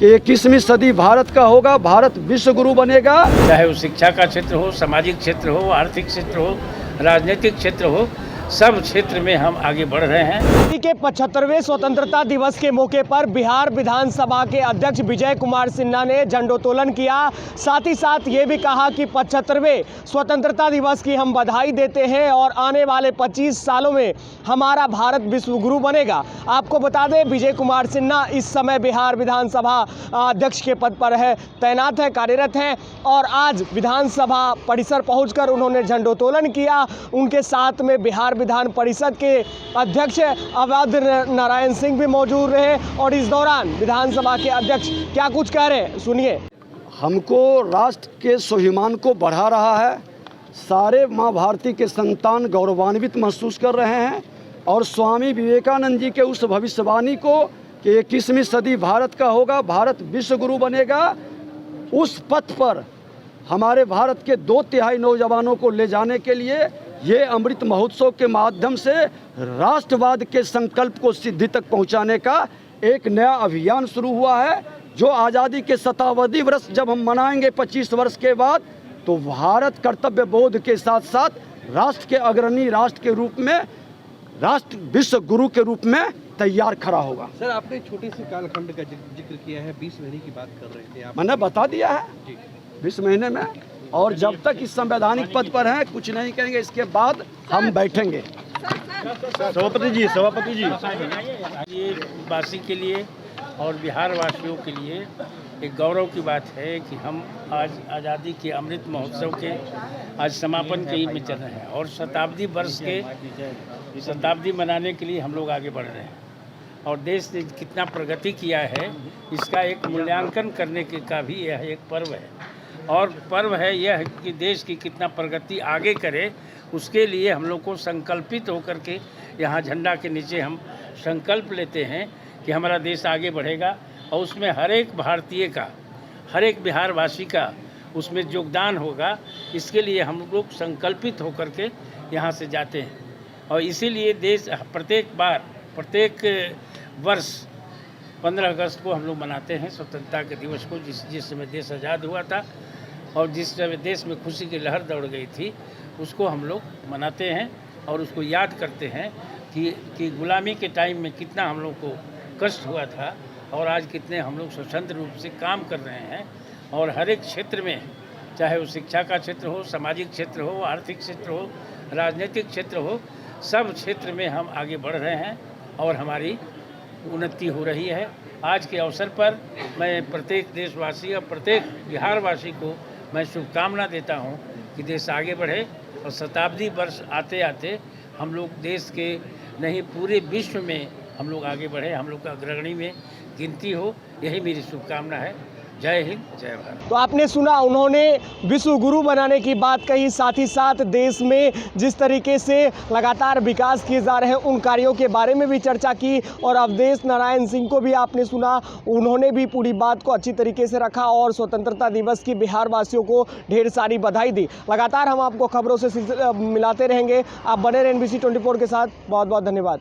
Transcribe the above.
कि 21वीं सदी भारत का होगा, भारत विश्व गुरु बनेगा। चाहे वो शिक्षा का क्षेत्र हो, सामाजिक क्षेत्र हो, आर्थिक क्षेत्र हो, राजनीतिक क्षेत्र हो, सब क्षेत्र में हम आगे बढ़ रहे हैं। के 75वें स्वतंत्रता दिवस के मौके पर बिहार विधानसभा के अध्यक्ष विजय कुमार सिन्हा ने झंडोत्तोलन किया। साथ ही साथ ये भी कहा कि 75वें स्वतंत्रता दिवस की हम बधाई देते हैं और आने वाले 25 सालों में हमारा भारत विश्व गुरु बनेगा। आपको बता दें, विजय कुमार सिन्हा इस समय बिहार विधानसभा अध्यक्ष के पद पर है, तैनात है, कार्यरत हैं और आज विधानसभा परिसर पहुंचकर उन्होंने झंडोत्तोलन किया। उनके साथ में बिहार विधान परिषद के अध्यक्ष अवध नारायण सिंह भी मौजूद रहे और इस दौरान विधानसभा के अध्यक्ष क्या कुछ कह रहे हैं, सुनिए। हमको राष्ट्र के स्वाभिमान को बढ़ा रहा है। सारे माँ भारती के संतान गौरवान्वित महसूस कर रहे हैं और स्वामी विवेकानंद जी के उस भविष्यवाणी को कि 21वीं सदी भारत का होगा, भारत विश्व गुरु बनेगा, उस पथ पर हमारे भारत के 2/3 नौजवानों को ले जाने के लिए ये अमृत महोत्सव के माध्यम से राष्ट्रवाद के संकल्प को सिद्धि तक पहुंचाने का एक नया अभियान शुरू हुआ है। जो आज़ादी के शताब्दी वर्ष जब हम मनाएंगे 25 वर्ष के बाद, तो भारत कर्तव्य बोध के साथ साथ राष्ट्र के अग्रणी राष्ट्र के रूप में, राष्ट्र विश्व गुरु के रूप में तैयार खड़ा होगा। सर, आपने छोटे से कालखंड का जिक्र किया है, 20 महीने की बात कर रहे थे आप। मैंने बता दिया है 20 महीने में, और जब तक इस संवैधानिक पद पर हैं कुछ नहीं करेंगे, इसके बाद हम बैठेंगे। सभापति जी ये वासी के लिए और बिहार वासियों के लिए एक गौरव की बात है कि हम आज आज़ादी के अमृत महोत्सव के आज समापन के में चल रहे हैं और शताब्दी वर्ष के शताब्दी मनाने के लिए हम लोग आगे बढ़ रहे हैं और देश ने कितना प्रगति किया है इसका एक मूल्यांकन करने के का भी यह एक पर्व है। और पर्व है यह कि देश की कितना प्रगति आगे करे, उसके लिए हम लोग को संकल्पित होकर के यहाँ झंडा के नीचे हम संकल्प लेते हैं कि हमारा देश आगे बढ़ेगा और उसमें हर एक भारतीय का, हर एक बिहार वासी का उसमें योगदान होगा। इसके लिए हम लोग संकल्पित होकर के यहाँ से जाते हैं और इसीलिए देश प्रत्येक वर्ष 15 अगस्त को हम लोग मनाते हैं स्वतंत्रता के दिवस को, जिस समय देश आज़ाद हुआ था और जिस समय देश में खुशी की लहर दौड़ गई थी, उसको हम लोग मनाते हैं और उसको याद करते हैं कि गुलामी के टाइम में कितना हम लोग को कष्ट हुआ था और आज कितने हम लोग स्वतंत्र रूप से काम कर रहे हैं। और हर एक क्षेत्र में, चाहे वो शिक्षा का क्षेत्र हो, सामाजिक क्षेत्र हो, आर्थिक क्षेत्र हो, राजनीतिक क्षेत्र हो, सब क्षेत्र में हम आगे बढ़ रहे हैं और हमारी उन्नति हो रही है। आज के अवसर पर मैं प्रत्येक देशवासी और प्रत्येक बिहारवासी को मैं शुभकामना देता हूं कि देश आगे बढ़े और शताब्दी वर्ष आते आते हम लोग देश के नहीं पूरे विश्व में हम लोग आगे बढ़े, हम लोग का अग्रणी में गिनती हो, यही मेरी शुभकामना है। जय हिंद, जय भारत। तो आपने सुना, उन्होंने विश्व गुरु बनाने की बात कही, साथ ही साथ देश में जिस तरीके से लगातार विकास किए जा रहे हैं उन कार्यों के बारे में भी चर्चा की और अवधेश नारायण सिंह को भी आपने सुना, उन्होंने भी पूरी बात को अच्छी तरीके से रखा और स्वतंत्रता दिवस की बिहार वासियों को ढेर सारी बधाई दी। लगातार हम आपको खबरों से मिलाते रहेंगे। आप बने रहे NBC 24 के साथ। बहुत बहुत धन्यवाद।